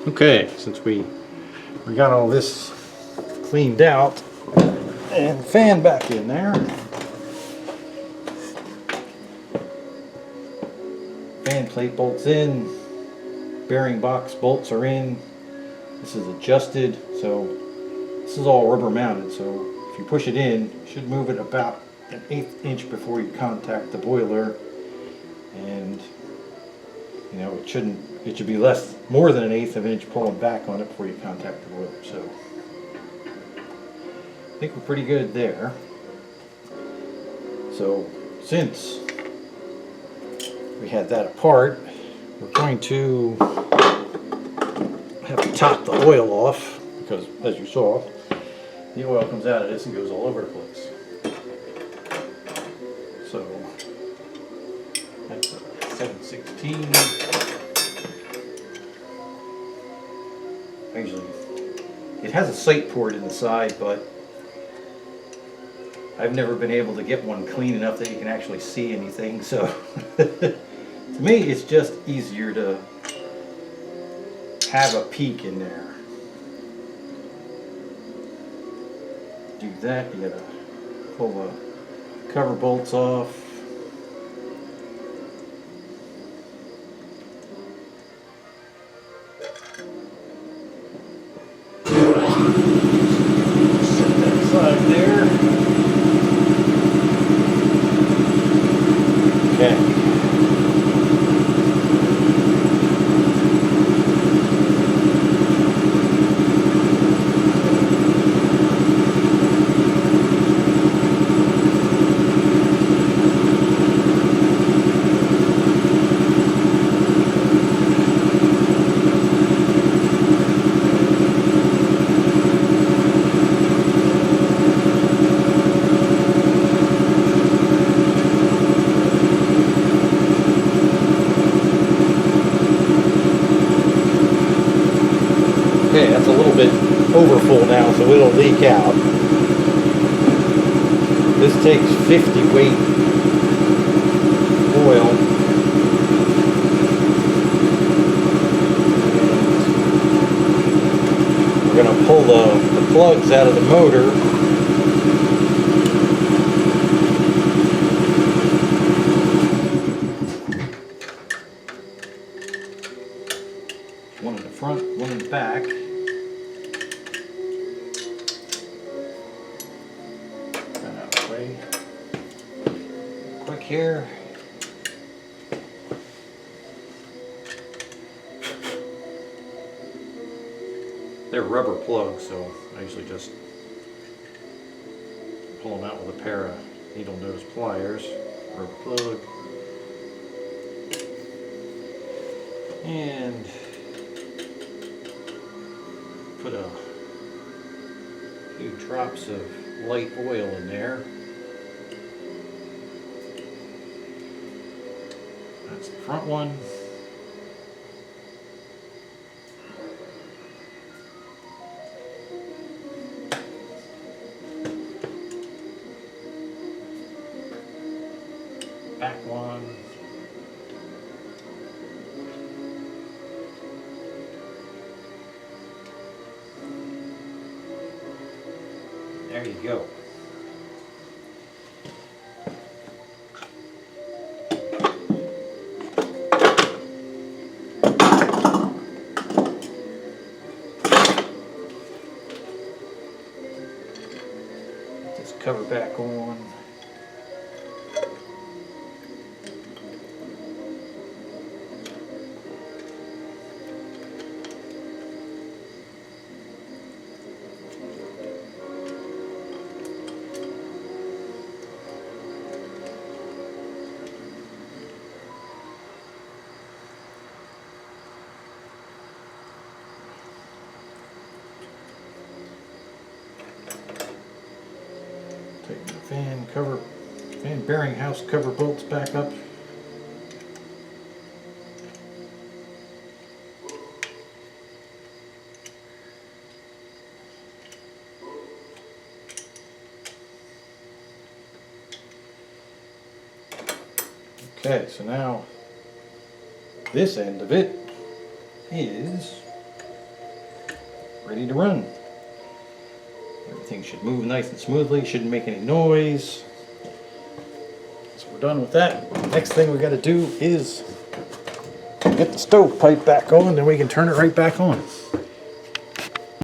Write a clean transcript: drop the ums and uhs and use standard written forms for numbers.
Okay, since we got all this cleaned out and fan back in there, fan plate bolts in, bearing box bolts are in. This is adjusted, so this is all rubber mounted, so if you push it in, you should move it about an 1/8 inch before you contact the boiler, and you know it should be more than an 1/8 of an inch pulling back on it before you contact the boiler. So I think we're pretty good there. So since we had that apart, we're going to have to top the oil off, because as you saw, the oil comes out of this and goes all over the place. So that's a 7/16. Actually, it has a sight port in the side, but I've never been able to get one clean enough that you can actually see anything. So to me, it's just easier to have a peek in there. Do that, you gotta pull the cover bolts off. Set that aside there. Okay. Okay, that's a little bit overfull now, so it'll leak out. This takes 50 weight oil. We're going to pull the plugs out of the motor. One in the front, one in the back. Quick here. They're rubber plugs, so I usually just pull them out with a pair of needle nose pliers. Rubber plug. And put a few drops of light oil in there. That's the front one. Back one. There you go. Just cover back on. Take the fan bearing house cover bolts back up. Okay, so now this end of it is ready to run. Everything should move nice and smoothly, shouldn't make any noise. So we're done with that. Next thing we got to do is get the stovepipe back on, then we can turn it right back on.